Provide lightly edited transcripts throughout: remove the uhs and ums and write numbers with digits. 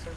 Yeah.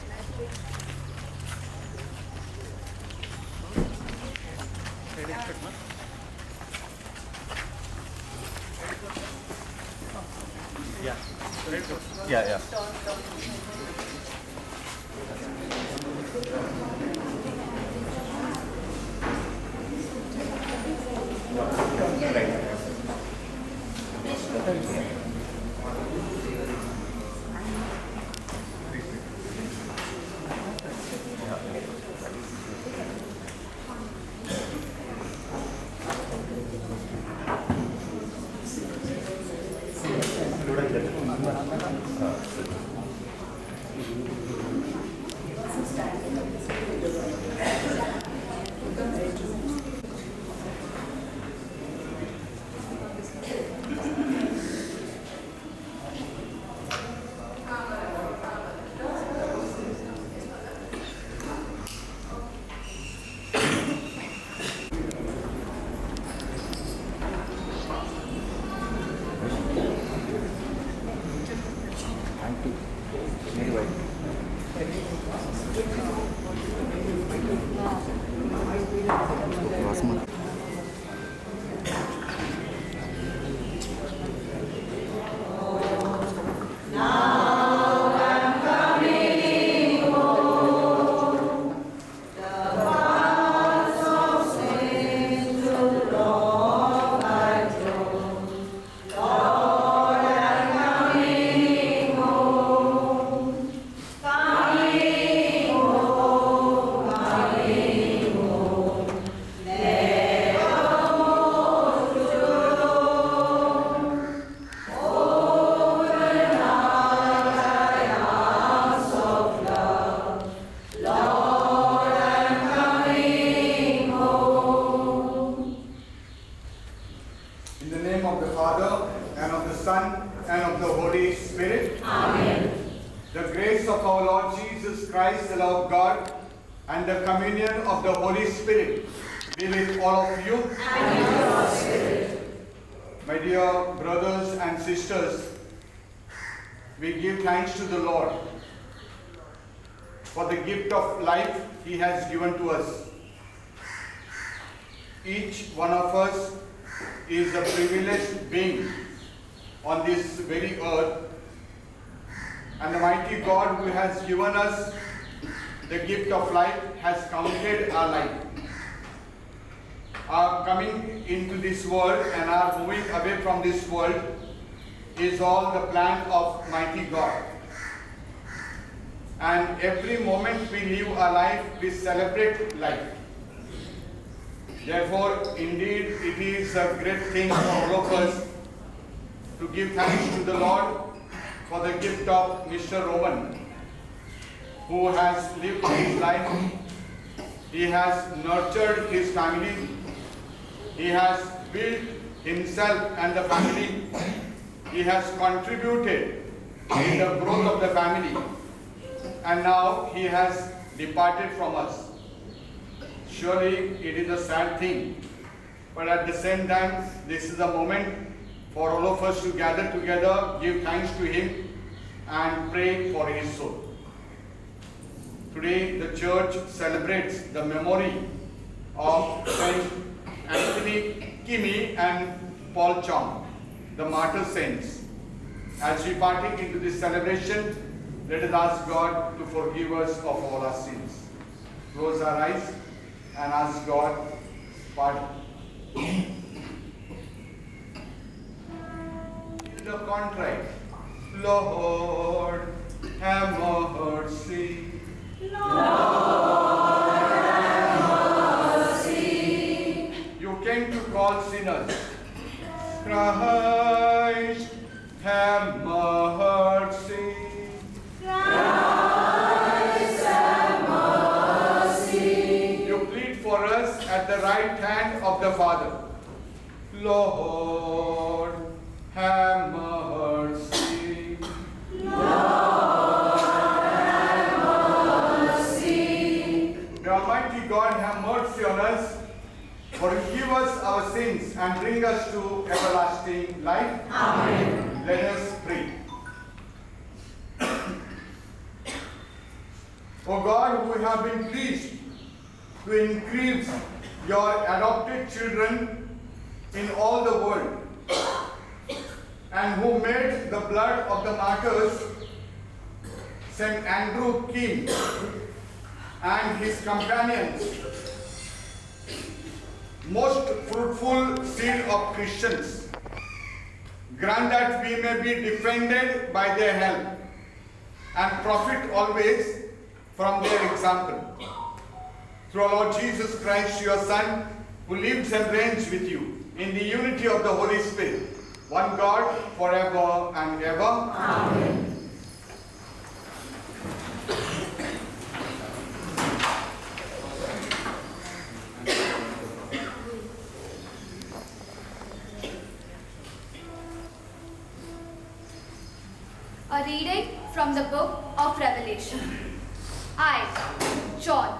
In the name of the Father, and of the Son, and of the Holy Spirit. Amen. The grace of our Lord Jesus Christ, the love of God, and the communion of the Holy Spirit be with all of you. And with your spirit. My dear brothers and sisters, we give thanks to the Lord for the gift of life He has given to us. Each one of us is a privileged being on this very earth, and the mighty God who has given us the gift of life has counted our life. Our coming into this world and our moving away from this world is all the plan of mighty God. And every moment we live our life, we celebrate life. Therefore, indeed, it is a great thing for all of us to give thanks to the Lord for the gift of Mr. Roman, who has lived his life. He has nurtured his family. He has built himself and the family. He has contributed in the growth of the family. And now he has departed from us. Surely it is a sad thing, but at the same time, this is a moment for all of us to gather together, give thanks to him, and pray for his soul. Today, the church celebrates the memory of Saint Anthony Kimi and Paul Chong, the martyr saints. As we partake into this celebration, let us ask God to forgive us of all our sins. Close our eyes and ask God pardon. The contrite, Lord, have mercy. Lord, have mercy. You came to call sinners. Christ, have mercy. Christ, have mercy. You plead for us at the right hand of the Father. Lord, have mercy. Lord, have mercy. May Almighty God have mercy on us, forgive us our sins, and bring us to everlasting life. Amen. Let us pray. O God, who have been pleased to increase your adopted children in all the world, and who made the blood of the martyrs St. Andrew king and his companions most fruitful seed of Christians, grant that we may be defended by their help and profit always from their example. Through our Lord Jesus Christ, your Son, who lives and reigns with you in the unity of the Holy Spirit, one God, forever and ever. Amen. A reading from the book of Revelation. I, John,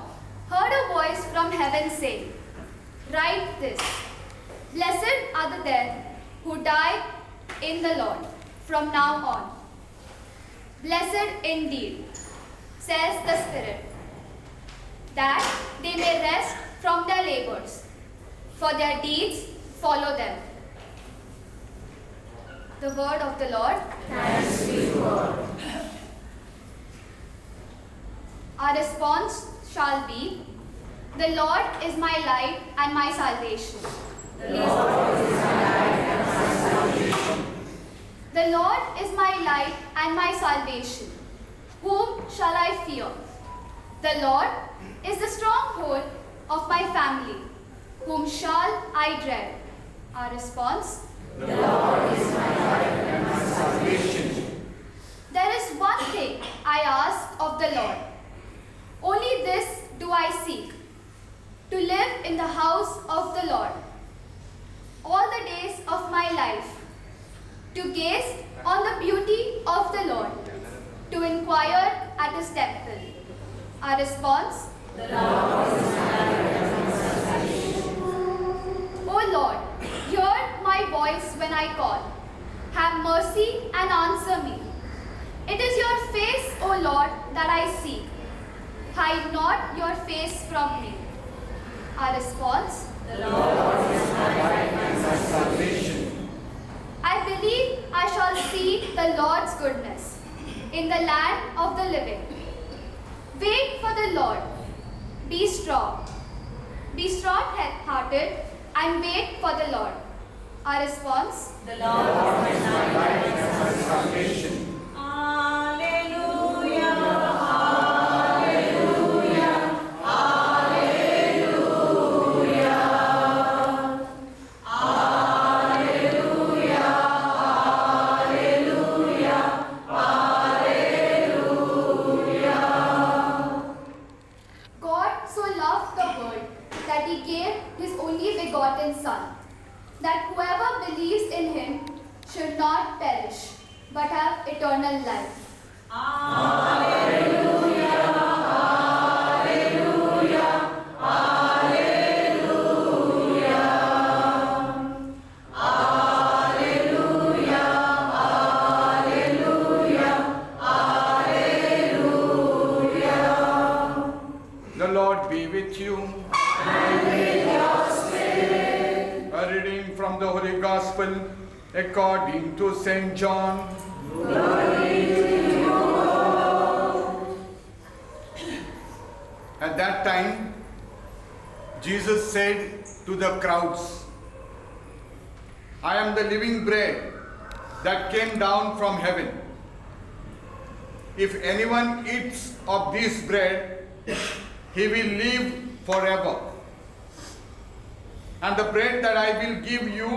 heard a voice from heaven saying, "Write this, blessed are the dead who die in the Lord from now on. Blessed indeed, says the Spirit, that they may rest from their labors, for their deeds follow them." The word of the Lord. Thanks be to God. Our response shall be, "The Lord is my light and my salvation." The Lord is my light and my salvation. The Lord is my light and my salvation. Whom shall I fear? The Lord is the stronghold of my family. Whom shall I dread? Our response. The Lord is my light and my salvation. There is one thing I ask of the Lord. Only this do I seek, to live in the house of the Lord all the days of my life, to gaze on the beauty of the Lord, to inquire at his temple. Our response. The Lord is my light and my salvation. O Lord, hear my voice when I call. Have mercy and answer me. It is your face, O Lord, that I seek. Hide not your face from me. Our response. The Lord is my light and my salvation. I believe I shall see the Lord's goodness in the land of the living. Wait for the Lord. Be strong. Be strong-hearted and wait for the Lord. Our response. The Lord is my light and my Salvation. Alleluia, alleluia, alleluia, alleluia, alleluia, alleluia. God so loved the world that he gave his only begotten Son, that whoever believes in him should not perish, but have eternal life. The Lord be with you. and with your spirit. A reading from the Holy Gospel according to St. John. At that time, Jesus said to the crowds, "I am the living bread that came down from heaven. If anyone eats of this bread, he will live forever. And the bread that I will give you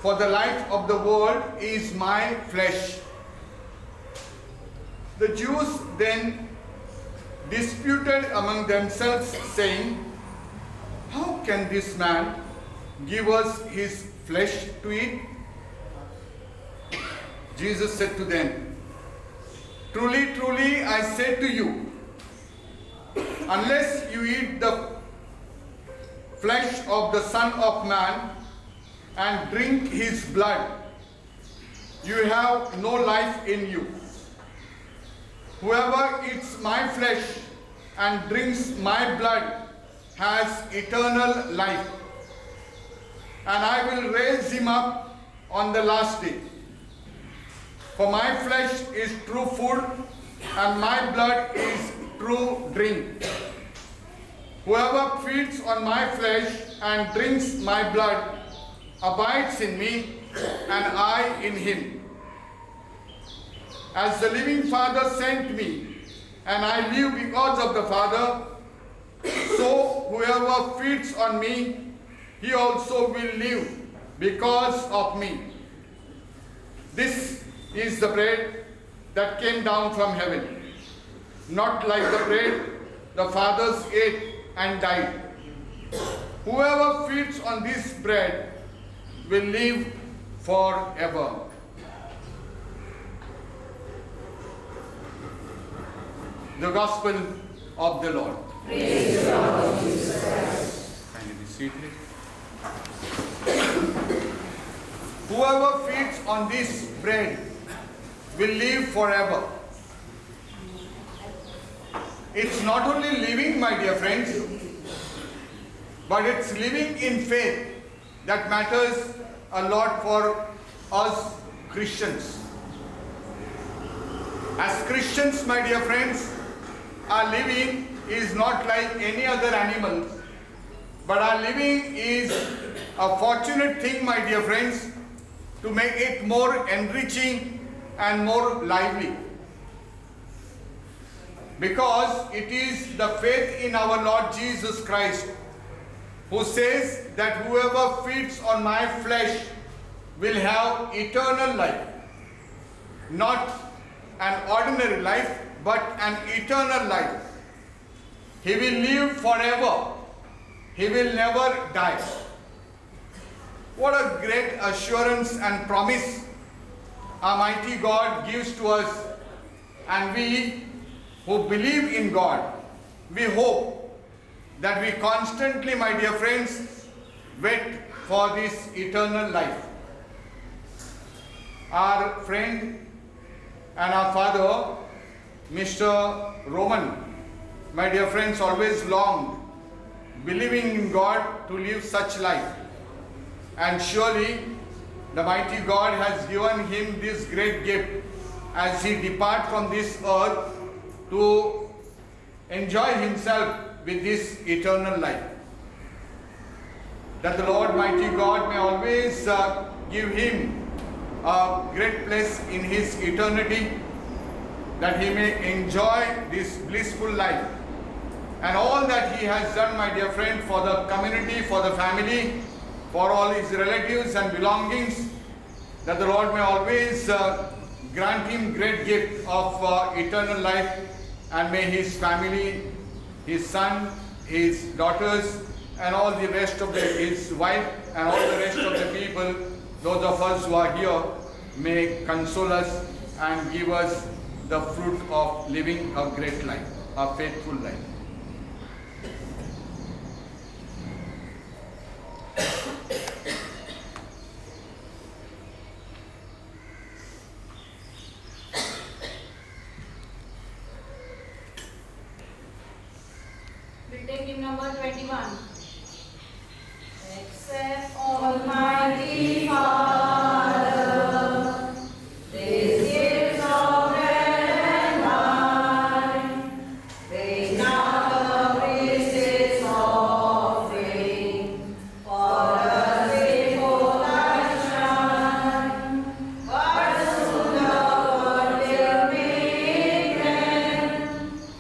for the life of the world is my flesh." The Jews then disputed among themselves, saying, "How can this man give us his flesh to eat?" Jesus said to them, "Truly, truly, I say to you, unless you eat the flesh of the Son of Man and drink his blood, you have no life in you. Whoever eats my flesh and drinks my blood has eternal life, and I will raise him up on the last day. For my flesh is true food, and my blood is true drink. Whoever feeds on my flesh and drinks my blood abides in me, and I in him. As the living Father sent me, and I live because of the Father, so whoever feeds on me, he also will live because of me. This is the bread that came down from heaven, not like the bread the fathers ate and died. Whoever feeds on this bread will live forever. The Gospel of the Lord. Praise the Lord Jesus Christ. Kindly be seated. Whoever feeds on this bread will live forever. It's not only living, my dear friends, but it's living in faith that matters a lot for us Christians. As Christians, my dear friends, our living is not like any other animal, but our living is a fortunate thing, my dear friends, to make it more enriching and more lively. Because it is the faith in our Lord Jesus Christ who says that whoever feeds on my flesh will have eternal life. Not an ordinary life, but an eternal life. He will live forever. He will never die. What a great assurance and promise our mighty God gives to us. And we who believe in God, we hope that we constantly, my dear friends, wait for this eternal life. Our friend and our father, Mr. Roman, my dear friends, always longed, believing in God, to live such life. And surely the mighty God has given him this great gift as he departs from this earth to enjoy himself with this eternal life. That the Lord mighty God may always give him a great place in his eternity, that he may enjoy this blissful life. And all that he has done, my dear friend, for the community, for the family, for all his relatives and belongings, that the Lord may always grant him great gift of eternal life, and may his family, his son, his daughters, and all the rest of his wife, and all the rest of the people, those of us who are here, may console us and give us the fruit of living a great life, a faithful life. We'll take hymn number 21. Except Almighty Father, this gift of bread and wine, they not the priest's offering, for us before thy shrine, but soon the Lord will make them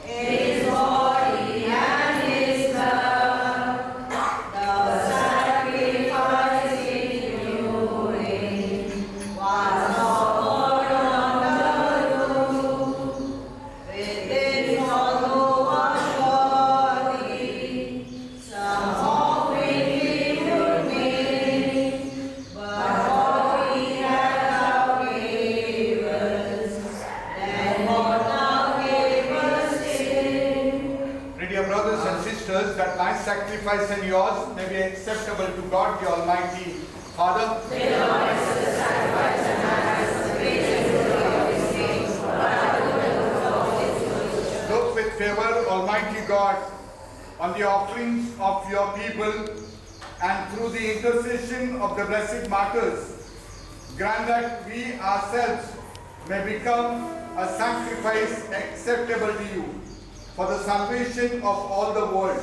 his body and his blood, the sacrifice renewing was offered on the roof. With its hollow body, some offering he would make, but all he had thou gave us, then what thou gavest him. Pray, dear brothers and sisters, that my sacrifice and yours may be acceptable to God, the Almighty Father. Look with favor, Almighty God, on the offerings of your people, and through the intercession of the blessed martyrs, grant that we ourselves may become a sacrifice acceptable to you for the salvation of all the world.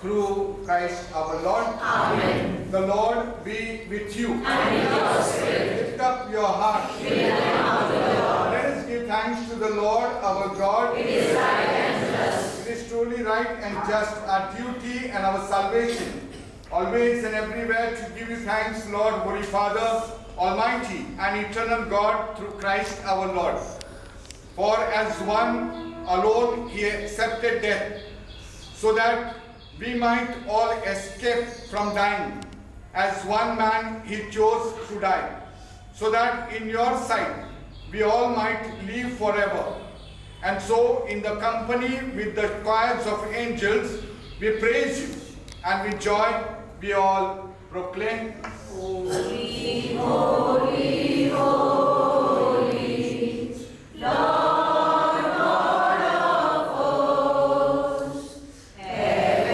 Through Christ our Lord. Amen. The Lord be with you. And with your spirit. Lift up your hearts. We lift them up to the Lord. Let us give thanks to the Lord our God. It is right and just. It is truly right and just, our duty and our salvation, always and everywhere to give you thanks, Lord, Holy Father, Almighty and eternal God, through Christ our Lord. For as one alone he accepted death, so that we might all escape from dying. As one man he chose to die, so that in your sight we all might live forever. And so in the company with the choirs of angels we praise you, and with joy we all proclaim, Holy, holy, holy, Lord God of hosts. Heaven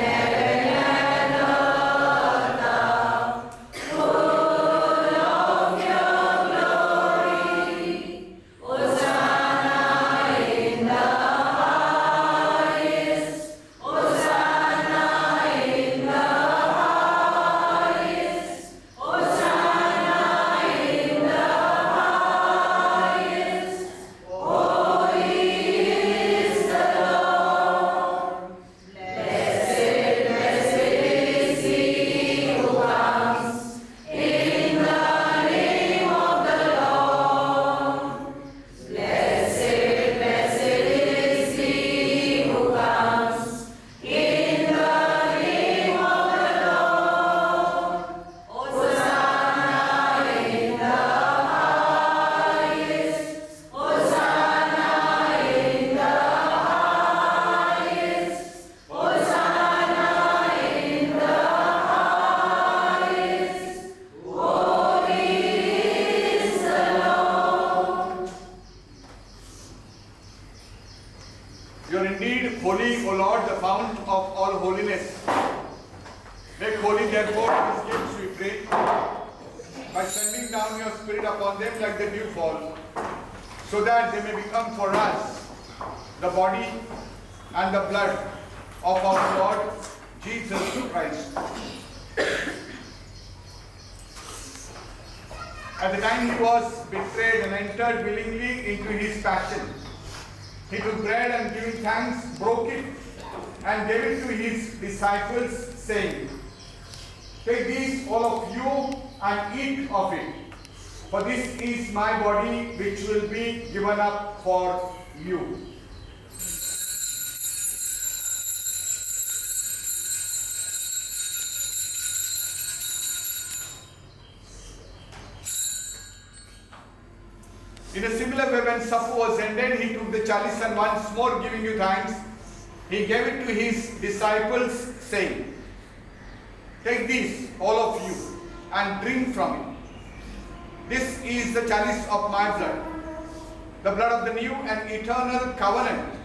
and earth full of your glory. Hosanna in the highest. Hosanna in the highest. Hosanna in the highest. Holy is the Lord. Blessed, blessed is he who comes in the name of the Lord. Blessed, blessed is he who comes in the name of the Lord. Hosanna in the highest. Hosanna in the highest. Hosanna in the highest. Holy is the Lord. you are indeed holy, O Lord, the fount of all holiness. Make holy therefore these gifts, we pray, by sending down your Spirit upon them like the dew fall, so that they may become for us the body and the blood of our Lord Jesus Christ. At the time he was betrayed and entered willingly into his passion, he took bread and giving thanks, broke it and gave it to his disciples, saying, "Take these, all of you, and eat of it, for this is my body which will be given up for you." In a similar way, when supper was ended, he took the chalice and once more giving you thanks, he gave it to his disciples, saying, "Take this, all of you, and drink from it. This is the chalice of my blood, the blood of the new and eternal covenant,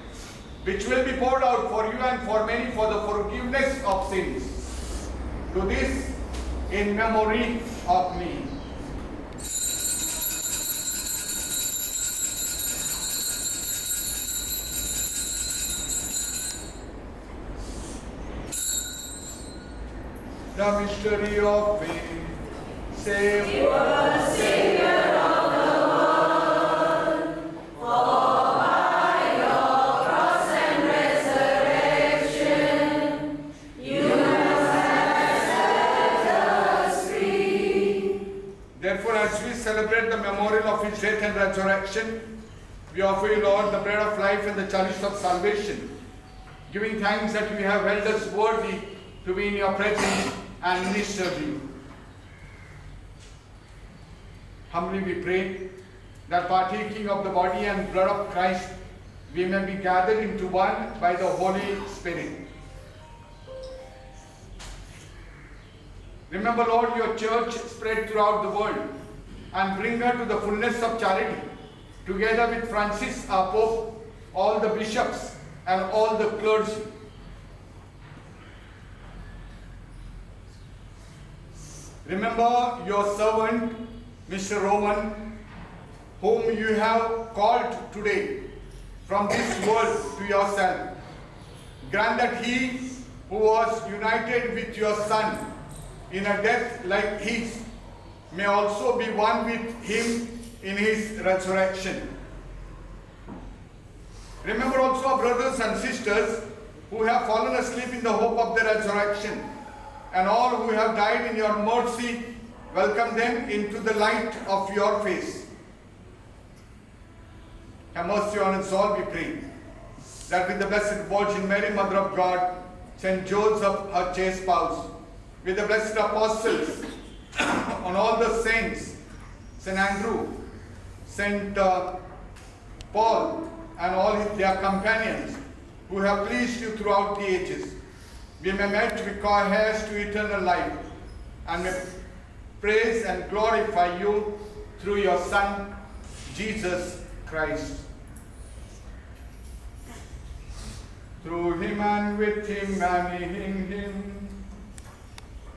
which will be poured out for you and for many for the forgiveness of sins. Do this in memory of me." The mystery of faith. Save You are the Savior of the world, for by your cross and resurrection, you have set us free. Therefore, as we celebrate the memorial of his death and resurrection, we offer you, Lord, the bread of life and the chalice of salvation, giving thanks that we have held us worthy to be in your presence and minister to you. Humbly we pray that partaking of the body and blood of Christ, we may be gathered into one by the Holy Spirit. Remember, Lord, your church spread throughout the world and bring her to the fullness of charity, together with Francis, our Pope, all the bishops, and all the clergy. Remember your servant, Mr. Roman, whom you have called today from this world to yourself. Grant that he who was united with your Son in a death like his may also be one with him in his resurrection. Remember also our brothers and sisters who have fallen asleep in the hope of the resurrection, and all who have died in your mercy, welcome them into the light of your face. Have mercy on us all, we pray, that with the Blessed Virgin Mary, Mother of God, Saint Joseph, her chaste spouse, with the blessed apostles, on all the saints, Saint Andrew, Saint Paul, and all their companions who have pleased you throughout the ages, we may merit to be heirs to eternal life, and may praise and glorify you through your Son, Jesus Christ. Through him and with him and in him,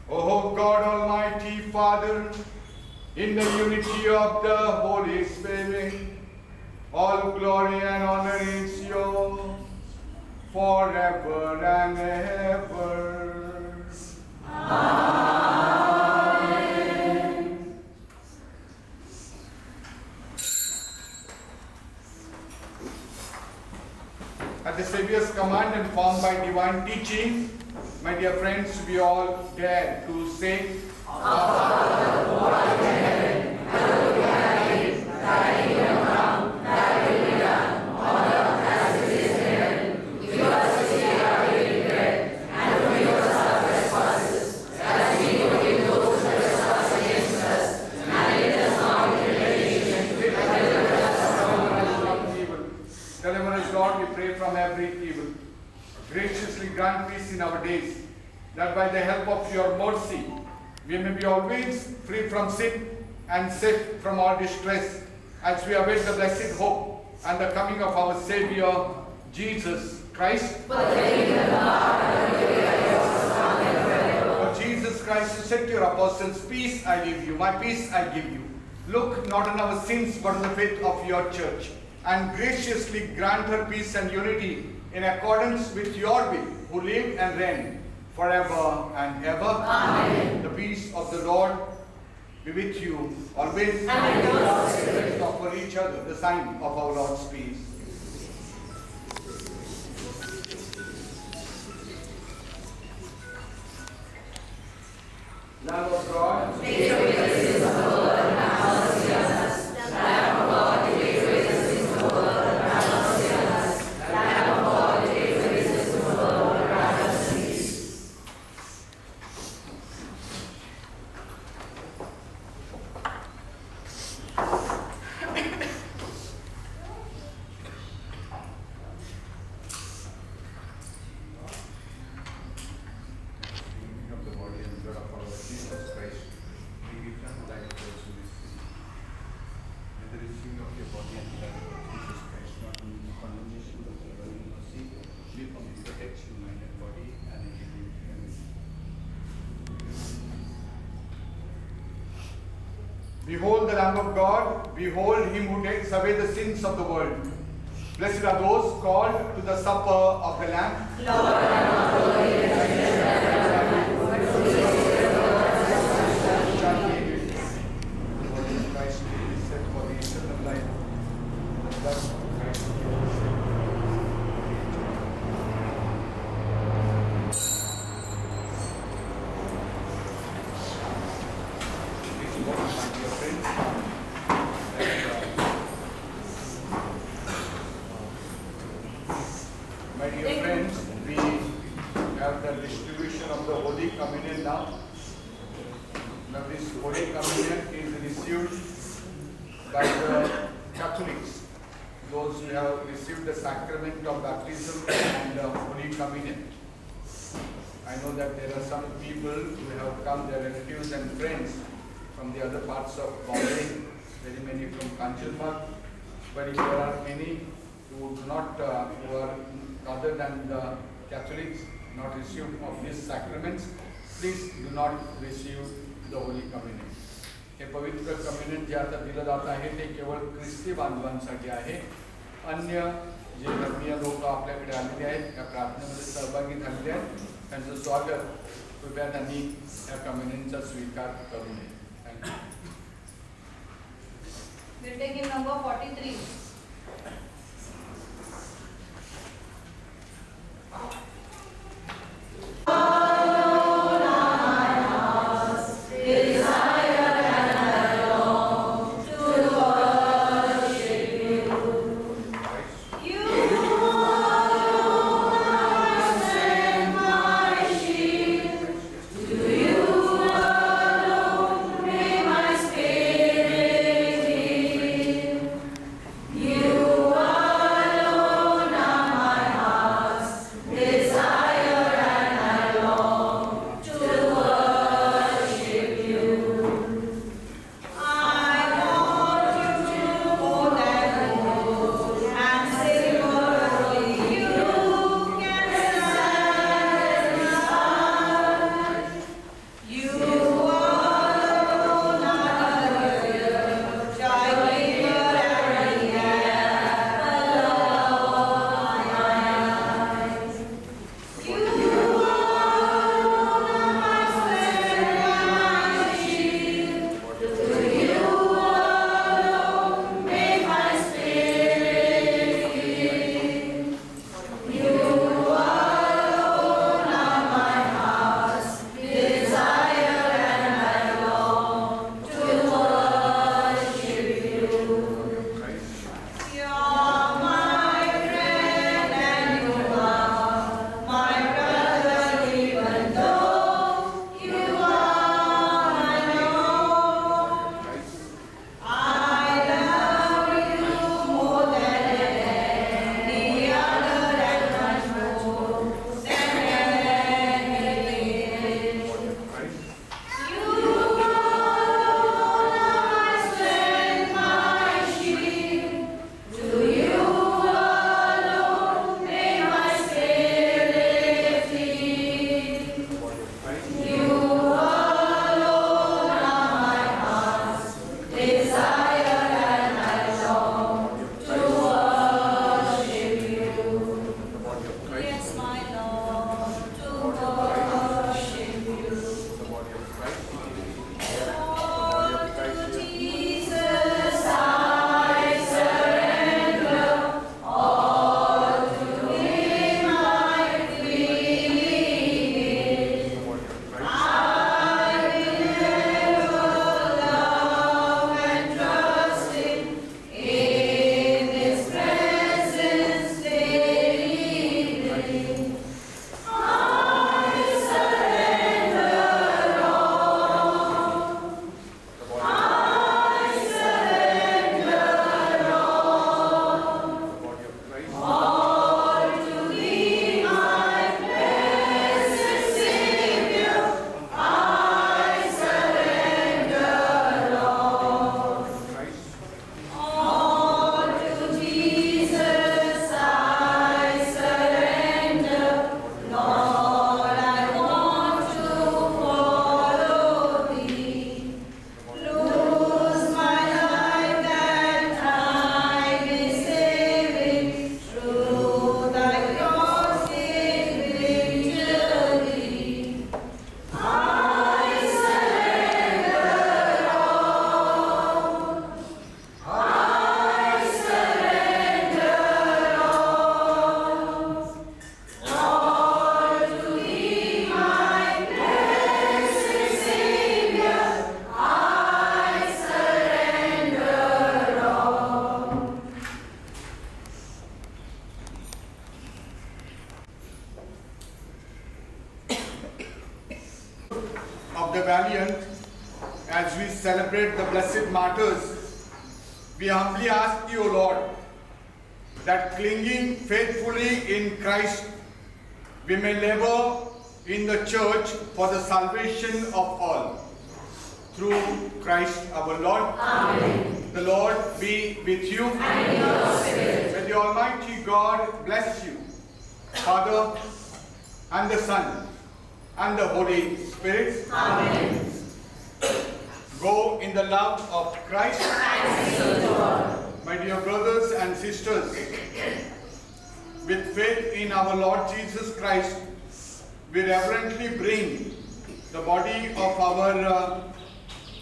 O God Almighty Father, in the unity of the Holy Spirit, all glory and honor is yours forever and ever. Amen. At the Saviour's command and formed by divine teaching, my dear friends, we all dare to say, Our Father, who art in heaven, hallowed be thy name. Thy kingdom come, thy will be done, on earth as it is in heaven. Give us this day our daily bread, and forgive us our trespasses, as we forgive those who trespass against us. And lead us not into temptation, but deliver us from evil. Deliver us, Lord, we pray, from every evil. Graciously grant peace in our days, that by the help of your mercy, we may be always free from sin and safe from all distress, as we await the blessed hope and the coming of our Savior, Jesus Christ. For the kingdom, power, and the glory are yours, now and forever. For Jesus Christ, who said to your apostles, peace I leave you, my peace I give you. Look not on our sins, but on the faith of your church, and graciously grant her peace and unity in accordance with your will, who live and reign forever and ever. Amen. The peace of the Lord be with you always. And with your spirit. Let's offer each other the sign of our Lord's peace. Lamb of God, Take away the sins of the world, and have mercy on us. Lamb of God, take away the sins of the world, and have mercy on us. Lamb of God, take away the sins of the world, and have mercy. of the body and blood of our Lord Jesus Christ, we give them life to us in this city. May the receiving of your body and blood of Jesus Christ, not only the condemnation but the burning mercy, live from the protection, mind and body, and in the name. Behold the Lamb of God, behold him who takes away the sins of the world. Blessed are those called to the supper of the Lamb. Lord, I am not worthy that you should enter my but through the Spirit of the Lord, The body of Christ is set for the eternal life. The blood of Christ is set Please walk, my dear friends. My dear friends, we have the distribution of the Holy Communion now. Now this Holy Communion is received by the Catholics, those who have received the sacrament of baptism and the Holy Communion. I know that there are some people who have come, their relatives and friends from the other parts of Bombay, very many from Kanchanabad, but if there are many who do not, who are rather than the Catholics not receive of these sacraments, please do not receive the Holy Communion. हे पवित्र communion जे आता दिलं जात आहे ते केवळ ख्रिस्ती बांधवांसाठी आहे. अन्य जे धर्मीय लोक आपल्याकडे आलेले आहेत त्या प्रार्थनेमध्ये सहभागी झालेले आहेत त्यांचं स्वागत कृपया त्यांनी या कम्युनियनचा स्वीकार करू नये. Thank you. We'll take in number 43. of the valiant, as we celebrate the blessed martyrs, we humbly ask you, O Lord, that clinging faithfully in Christ, we may labor in the church for the salvation of all. Through Christ our Lord. Amen. The Lord be with you. And with your spirit. May the Almighty God bless you, Father, and the Son, and the Holy Spirit. Amen. Go in the love of Christ. My dear brothers and sisters, with faith in our Lord Jesus Christ, we reverently bring the body of our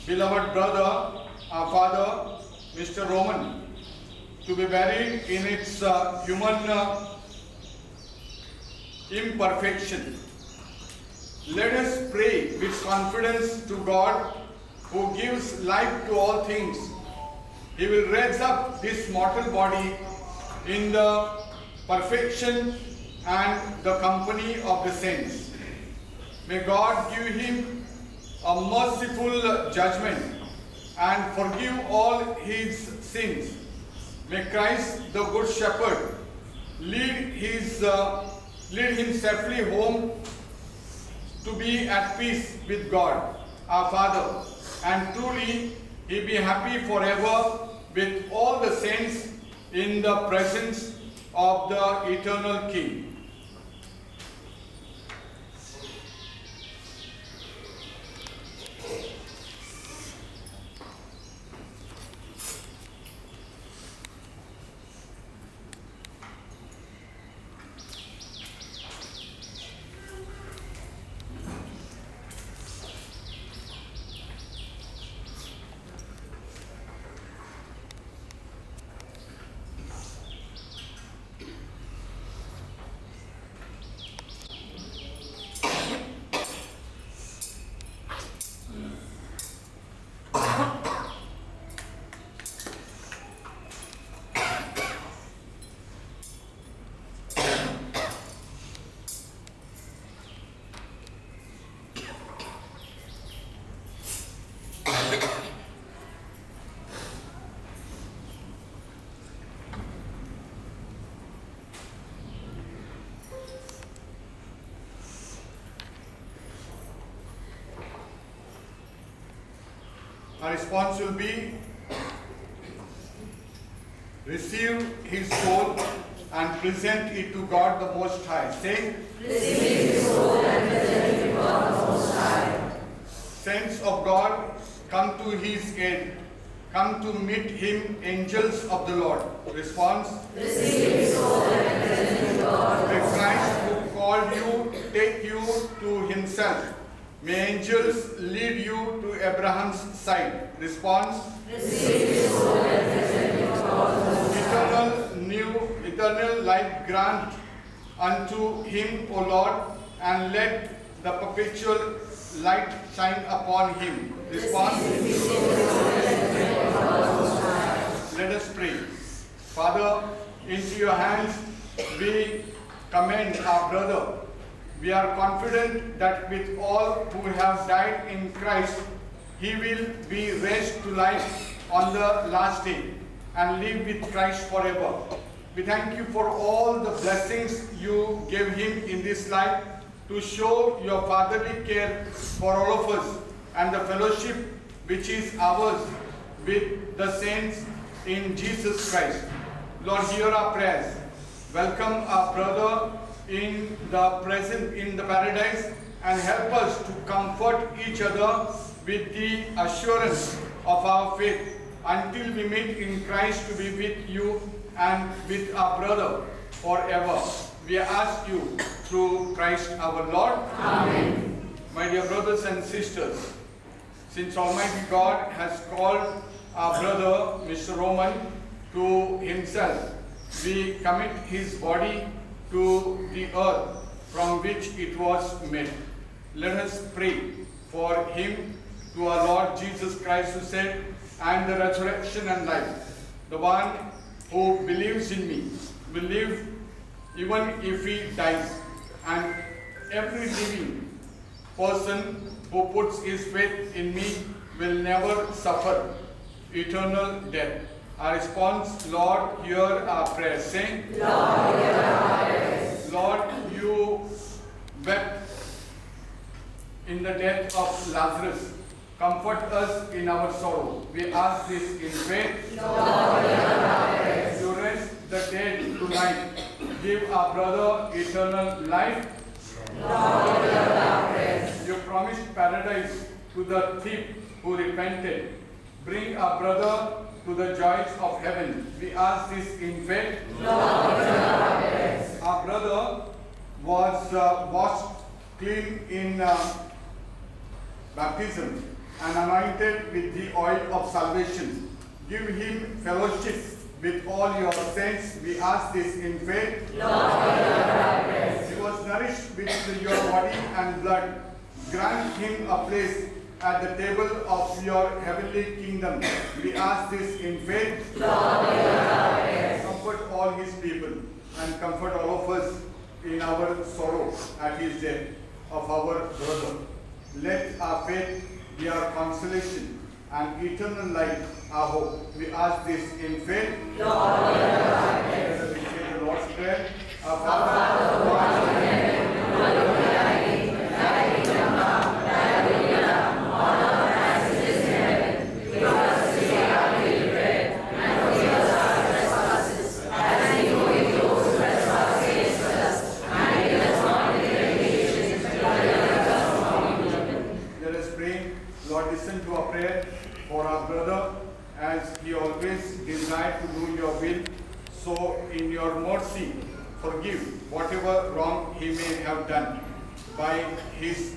beloved brother, our father, Mr. Roman, to be buried in its human imperfection. Let us pray with confidence to God, who gives life to all things. He will raise up this mortal body in the perfection and the company of the saints. May God give him a merciful judgment and forgive all his sins. May Christ, the Good Shepherd, lead him safely home to be at peace with God, our Father, and truly he be happy forever with all the saints in the presence of the eternal King. Our response will be, receive his soul and present it to God the Most High. Say, Receive his soul and present it to God the Most High. Saints of God, come to his aid. Come to meet him, angels of the Lord. Response, Receive his soul and present it to God the may Most Christ High. who called you take you to himself. May angels lead you to Abraham's side. Response, Receive his soul and present it to God the Most High. eternal life grant unto him, O Lord, and let the perpetual light shine upon him. Response, let us pray. Father, into your hands we commend our brother. We are confident that with all who have died in Christ, he will be raised to life on the last day and live with Christ forever. We thank you for all the blessings you gave him in this life to show your fatherly care for all of us and the fellowship which is ours with the saints in Jesus Christ. Lord, hear our prayers. Welcome our brother in the paradise and help us to comfort each other with the assurance of our faith until we meet in Christ to be with you and with our brother forever. We ask you through Christ our Lord. Amen. My dear brothers and sisters, since Almighty God has called our brother, Mr. Roman, to himself, we commit his body to the earth from which it was made. Let us pray for him to our Lord Jesus Christ, who said, "And the resurrection and life. The one who believes in me will live even if he dies, and every living person who puts his faith in me will never suffer eternal death." Our response, Lord, hear our prayer. Saying, Lord, hear our prayers. Lord, you wept in the death of Lazarus. Comfort us in our sorrow. We ask this in faith. Lord, hear our prayers. You raise the dead tonight. give our brother eternal life. You promised paradise to the thief who repented. Bring our brother to the joys of heaven. We ask this in faith. Our brother was washed clean in baptism and anointed with the oil of salvation. Give him fellowship with all your saints. We ask this in faith. He was nourished with your body and blood. Grant him a place at the table of your heavenly kingdom. We ask this in faith. Comfort all his people and comfort all of us in our sorrow at his death of our brother. Let our faith be our consolation and eternal life our hope. We ask this in faith. Let us say the Lord's Prayer. Our Father, who art in heaven, hallowed be thy name. Thy kingdom come, thy will be done, on earth as it is in heaven. Give us this day our daily bread, and forgive us our trespasses, as we forgive those who trespass against us. And lead us not into temptation, but deliver us from evil. Let us pray. Lord, listen to our prayer for our brother, as he always desired to do your will. So in your mercy, forgive whatever wrong he may have done. By his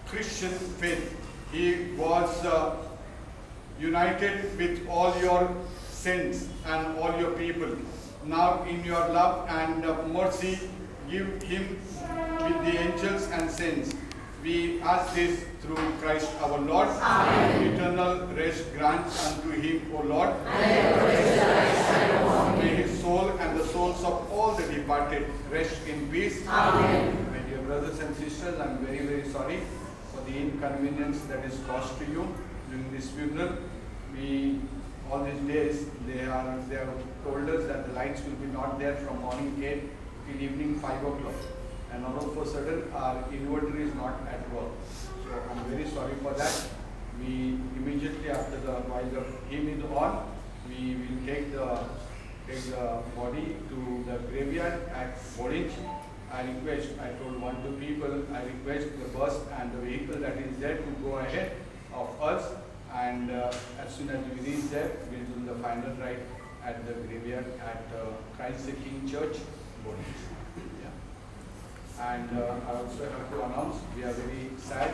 Christian faith, he was united with all your saints and all your people. Now in your love and mercy, give him with the angels and saints. We ask this through Christ our Lord. Amen. Eternal rest grant unto him, O Lord. May his soul and the souls of all the departed rest in peace. Amen. My dear brothers and sisters, I am very, very sorry for the inconvenience that is caused to you during this funeral. We, all these days, they have told us that the lights will be not there from morning 8 till evening 5 o'clock. And all of a sudden our inverter is not at work. So I'm very sorry for that. We immediately after while the hymn is on, we will take the body to the graveyard at Borinch. I told one, two people, I request the bus and the vehicle that is there to go ahead of us, and as soon as we reach there, we'll do the final rite at the graveyard at Christ the King Church, Borinch. And I also have to announce, we are very sad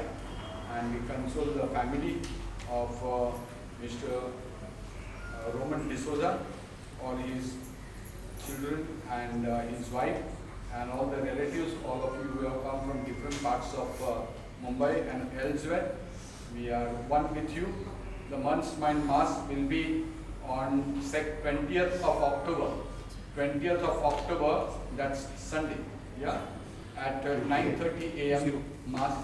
and we console the family of Mr. Roman D'Souza, all his children and his wife and all the relatives, all of you who have come from different parts of Mumbai and elsewhere. We are one with you. The month's mind mass will be on 20th of October. 20th of October, that's Sunday. Yeah. At 9:30 a.m. Mass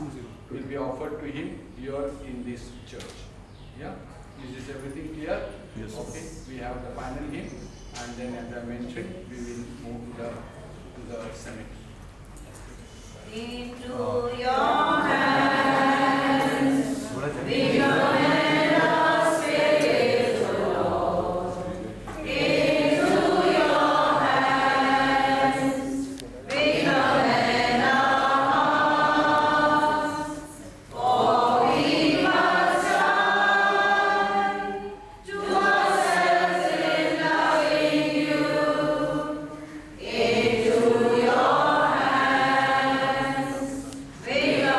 will be offered to him here in this church. Yeah? Is this everything clear? Yes. Okay. We have the final hymn, and then as I mentioned, we will move to the cemetery. Into your hands we commend our spirit, O Lord. Into your hands we commend our hearts, for we must try to ourselves in loving you. Into your hands we commend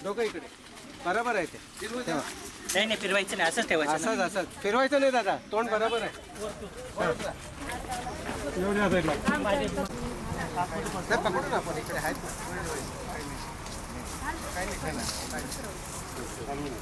डोकं इकडे बरोबर आहे ते तेव्हा. नाही नाही फिरवायचं नाही असंच ठेवायचं असंच असंच फिरवायचं नाही दादा तोंड बरोबर आहे ते पकडू ना आपण इकडे आहेत काही नाही काही नाही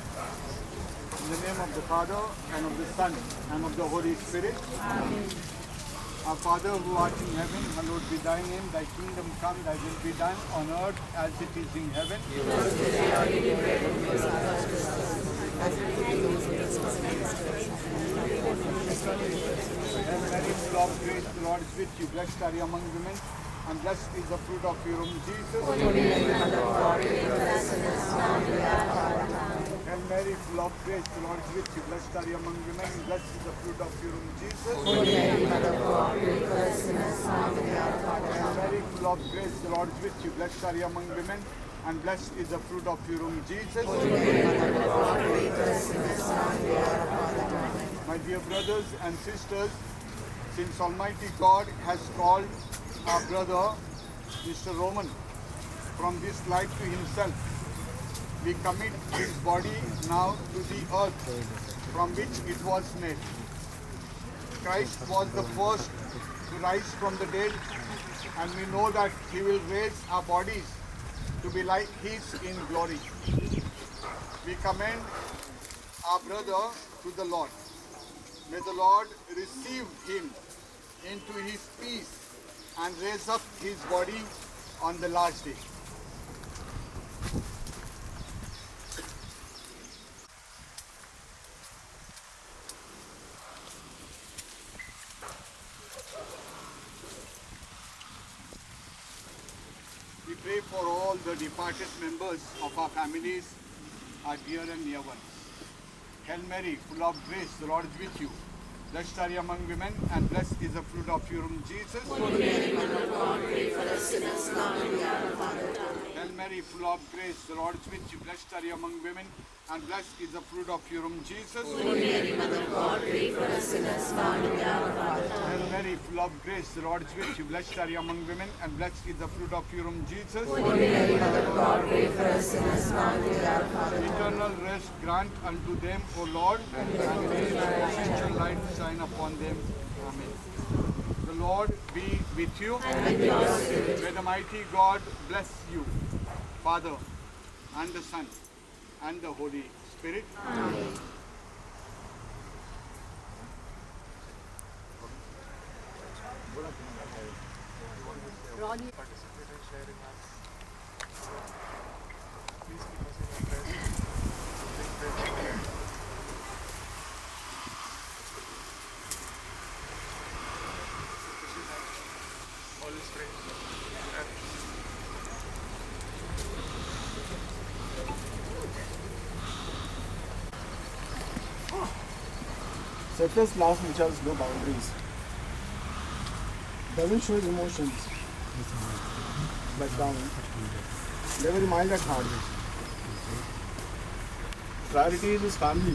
In the name of the Father, and of the Son, and of the Holy Spirit. Amen. Our Father who art in heaven, hallowed be thy name. Thy kingdom come, thy will be done on earth as it is in heaven. Give us today our daily bread, and forgive us our trespasses, as we forgive those who trespass against us. Hail Mary, full of grace, the Lord is with you. Blessed are you among women, and blessed is the fruit of your womb, Jesus. Holy Mary, Mother of God, pray for us sinners, now and at our hour of death. Hail Mary, full of grace, the Lord is with you. Blessed are you among women, and blessed is the fruit of your womb, Jesus. Holy Mary, Mother of God, pray for us sinners, now and at the hour of our death. Hail Mary, full of grace, the Lord is with you. Blessed are you among women, and blessed is the fruit of your womb, Jesus. Holy Mary, Mother of God, pray for us sinners, now and at the hour of our death. My dear brothers and sisters, since Almighty God has called our brother, Mr. Roman, from this life to himself, we commit his body now to the earth from which it was made. Christ was the first to rise from the dead, and we know that he will raise our bodies to be like his in glory. We commend our brother to the Lord. May the Lord receive him into his peace and raise up his body on the last day. We pray for all the departed members of our families, our dear and near ones. Hail Mary, full of grace, the Lord is with you. Blessed are you among women, and blessed is the fruit of your womb, Jesus. Holy Mary, Mother of God, pray for us sinners, now and at the hour of our death. Hail Mary, full of grace, the Lord is with you. Blessed are you among women, and blessed is the fruit of your womb, Jesus. Holy Mary, Mother of God, pray for us sinners, now and at the hour of our death. Hail Mary, full of grace, the Lord is with you. Blessed are you among women, and blessed is the fruit of your womb, Jesus. Holy Mary, Mother of God, pray for us sinners, now and at the hour of our death. Eternal rest grant unto them, O Lord, and may your essential light shine upon them. Amen. The Lord be with you. And with your spirit. May the mighty God bless you, Father, and the Son, and the Holy Spirit. Amen. Selfless love which has no boundaries. Doesn't show his emotions. But down. They're very mild at heart. Priority is his family.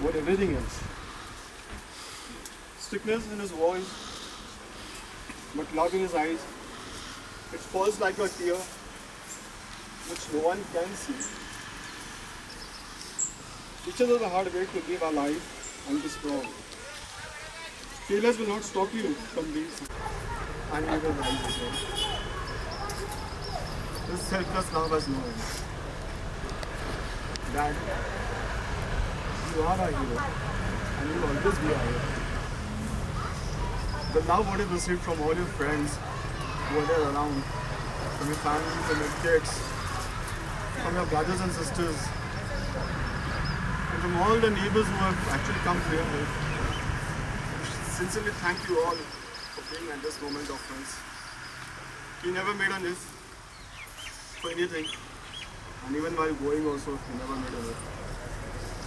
More everything else. Strictness in his voice, but love in his eyes. It falls like a tear, which no one can see. Teaches us a hard way to live our life and be strong. Failures will not stop you from being strong. and we will rise again. This selfless love has no end. Dad, you are our hero, and you will always be our hero. The love what you received from all your friends who are there around, from your family, from your kids, from your brothers and sisters, and from all the neighbors who have actually come here. Sincerely thank you all for being at this moment of friends. He never made an if for anything, and even while going also, he never made an if.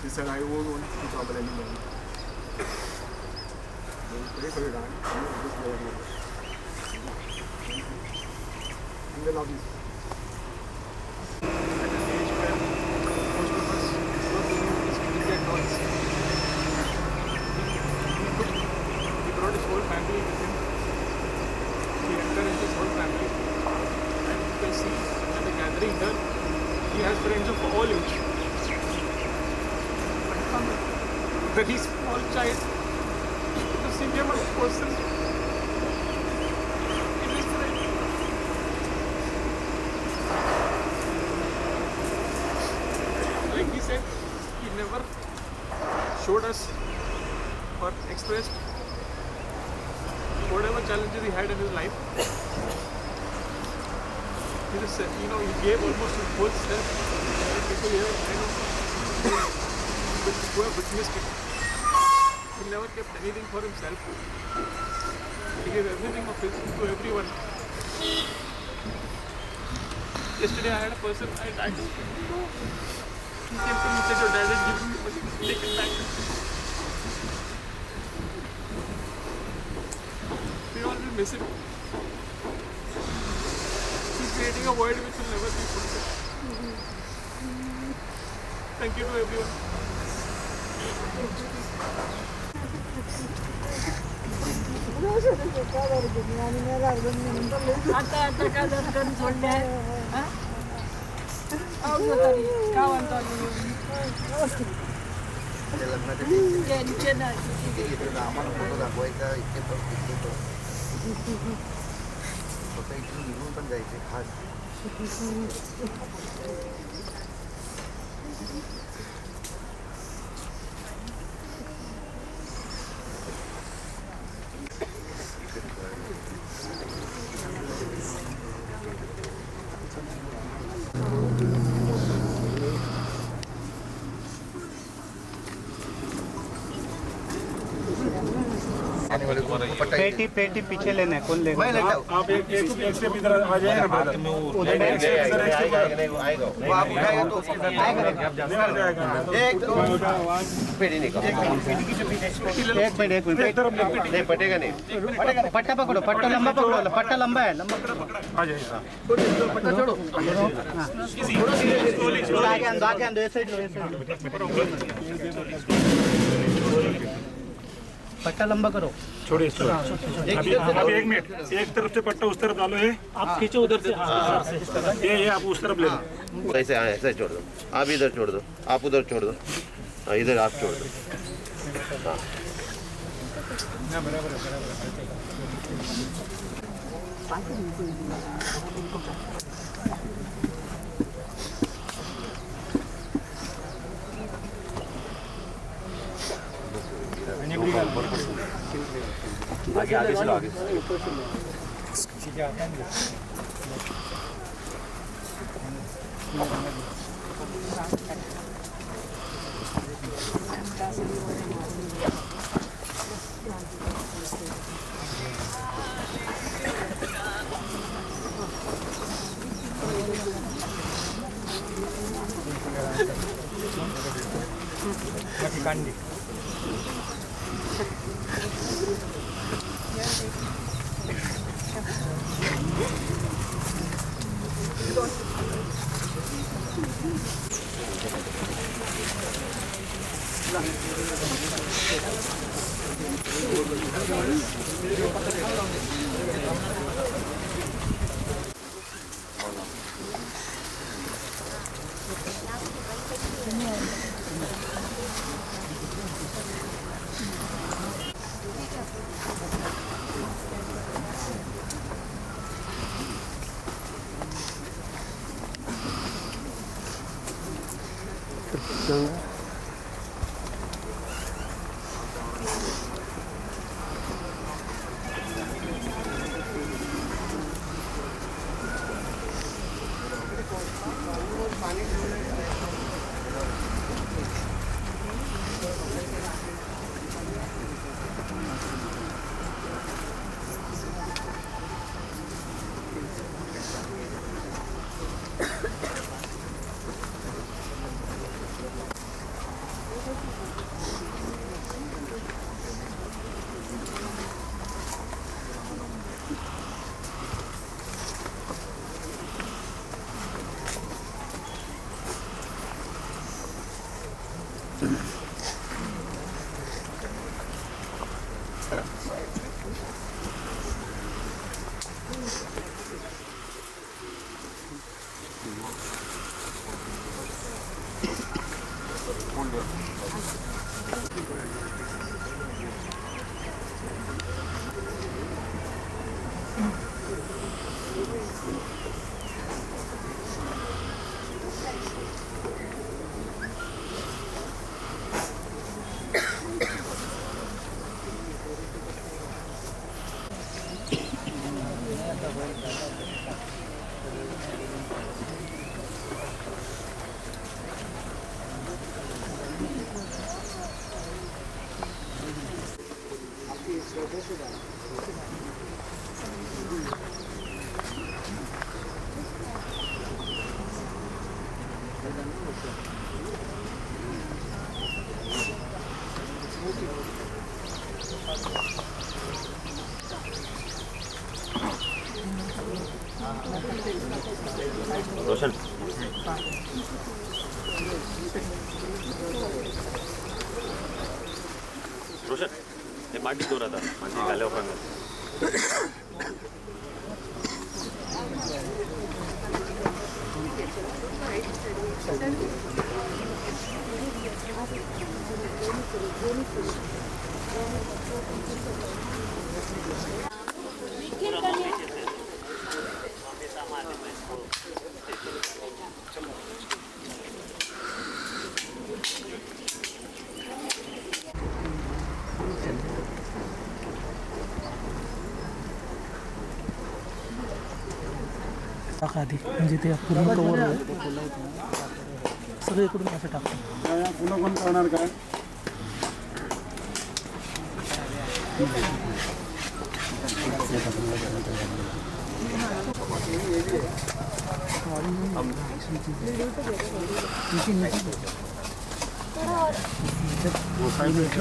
He said, I won't want to trouble anybody. Pray for your dad. Just love you. And we love you. At an age where most of us were doing this to get noise. He brought his whole family with him. He encouraged his whole family. And you can see at the gathering here, he has friends of all ages. But from a very small child to see him as a person, it is great. Like he said, he never showed us or expressed whatever challenges he had in his life. He just said, he gave almost his whole self. People here, who have witnessed it. He never kept anything for himself. He gave everything of his to everyone. Yesterday I had a person, he came to me and said, your dad had given me money, take it back. We all will miss him. He's creating a world which will never be fulfilled. Thank you to everyone. आता का दर्शन सोडले तरी का म्हणतो tension आम्हाला photo दाखवायचा इथे पण तिथे पण स्वतः इथून निघून पण जायचे खास पेटी पेटी पीछे लेना है कौन लेगा आप एक स्टेप इधर आ जाइए ना ब्रदर उधर आएगा वो आप उठाएगा तो एक मिनट नहीं पटेगा नहीं पट्टा पकड़ो पट्टा लंबा पकड़ो पट्टा लंबा है लंबा आ जाइए पट्टा छोड़ो आगे अंदो ये साइड पट्टा लंबा करो छोड़िए अभी एक मिनट एक तरफ से पट्टा उस तरफ डालो है आप खींचो उधर से ये आप उस तरफ ले लो ऐसे ऐसे छोड़ दो आप इधर छोड़ दो आप उधर छोड़ दो इधर आप छोड़ दो हाँ आगे आगे चलो आगे रोशन रोशन हे माटी दूर आता माटी घाल्यावर टाका आधी म्हणजे ते पूर्ण कवर सगळे इकडून असं टाकतो पुन्हा कोण करणार काय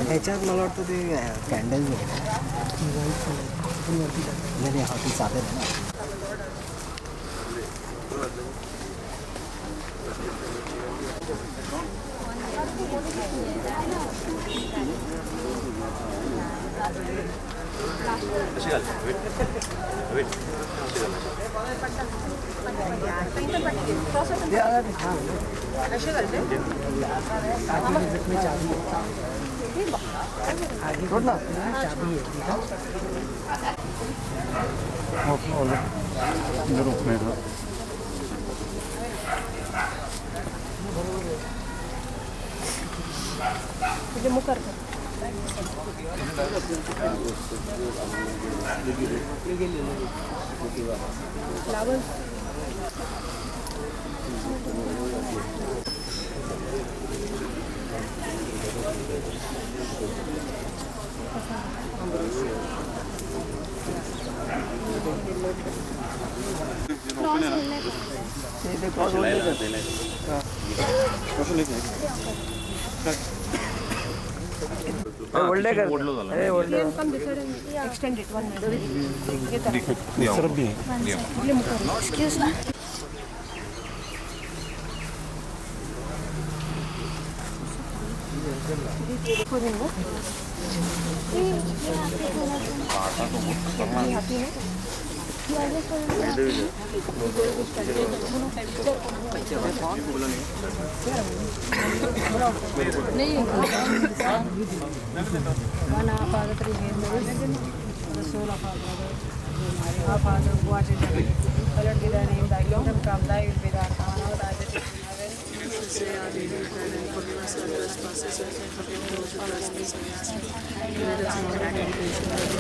ह्याच्यात मला वाटतं ते कॅन्डल्स वगैरे हा ती चालेल ना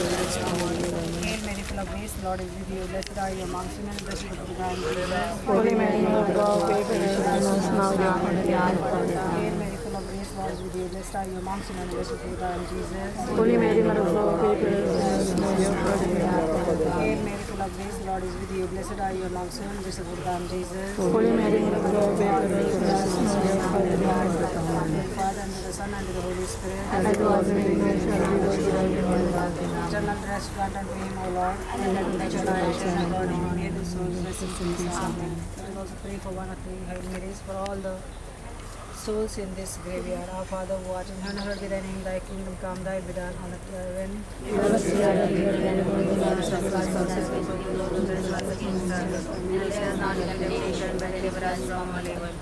Hail Mary, full of grace, Lord is with you. Blessed are you amongst women, and blessed is the fruit of thy womb, Jesus. Holy Mary, Mother of God, pray for us sinners now and at the hour of our death. Hail Mary, full of grace, Lord is with you. Blessed are you amongst women, and blessed is the fruit of thy womb, Jesus. Holy Mary, Mother of God, pray for us sinners now and at the hour of our death. Hail Mary, full of grace, Lord is with you. Blessed are you amongst women, and blessed is the fruit of thy womb, Jesus. Holy Mary, Mother of God, pray for us sinners now and at the hour of our death. Father, and to the Son, and to the Holy Spirit. As it was in the beginning, shall be, was, and ever be. Eternal rest grant unto him, O Lord, and let him touch our ashes and God on hear the souls rest in peace. Amen. Let us also pray for one of the Hail Marys for all the souls in this graveyard. Our Father who art in heaven, hallowed be thy name. Thy kingdom come, thy will be done on earth as it is in heaven. Give us this day our daily bread, and forgive us our trespasses, as we forgive those who trespass against us. And lead us not into temptation, but deliver us from all evil.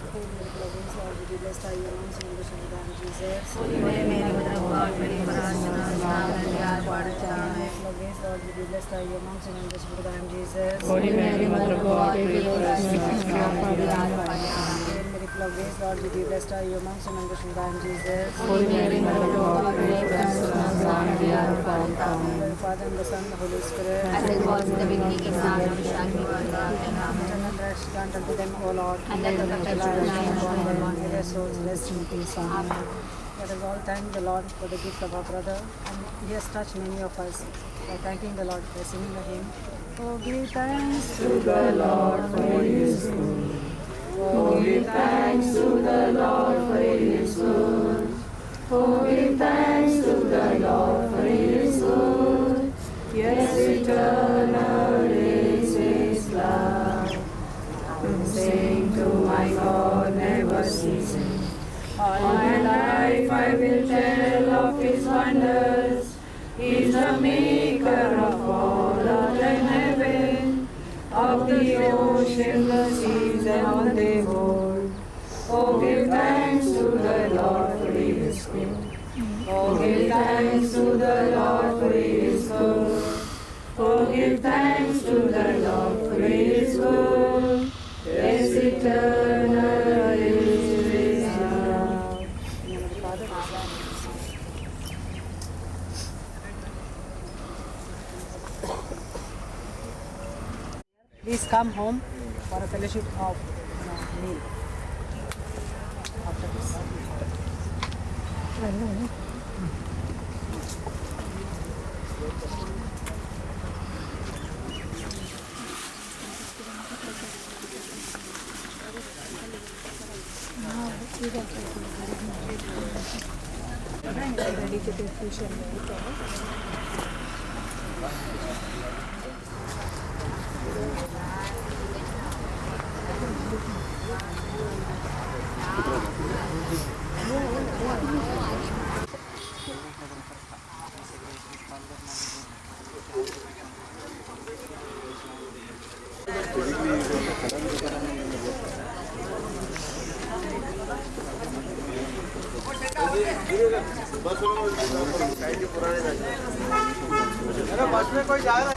Blessed are you amongst women, blessed is the fruit of thy womb, Jesus. Holy Mary, Mother of God, pray for us sinners now and at the hour of our death. Amen. Full of grace, Lord, with you, blessed are you amongst women, blessed is the fruit of thy womb, Jesus. Holy Mary, Mother of God, pray for us sinners now and at the hour of our death. Hail Mary, full of grace, Lord, with you, blessed are you amongst women, blessed is the fruit of thy womb, Jesus. Holy Mary, Mother of God, pray for us sinners now and at the hour of our death. Amen. The Father and the Son, and the Holy Spirit. As it was in the beginning, is now, and shall be, world without end. Amen. Eternal rest grant unto them, O Lord, And let them touch the lion born by one. may their souls rest in peace. Amen. Let us all thank the Lord for the gift of our brother, and he has touched many of us by thanking the Lord by singing the hymn. Oh, give thanks to the Lord for his good. Oh, give thanks to the Lord for his good. Oh, give thanks to the Lord for his good. Yes, eternal is his love. Sing to my God, never ceasing. All my life I will tell of his wonders. He is the maker of all earth and heaven, of the ocean, the seas, and all they hold. Oh, give thanks to the Lord for he is good. Oh, give thanks to the Lord for he is good. Oh, give thanks to the Lord for he is good. Yes, eternal is his love. Please come home for a fellowship of meal. After this. बस में कोई जा रहा है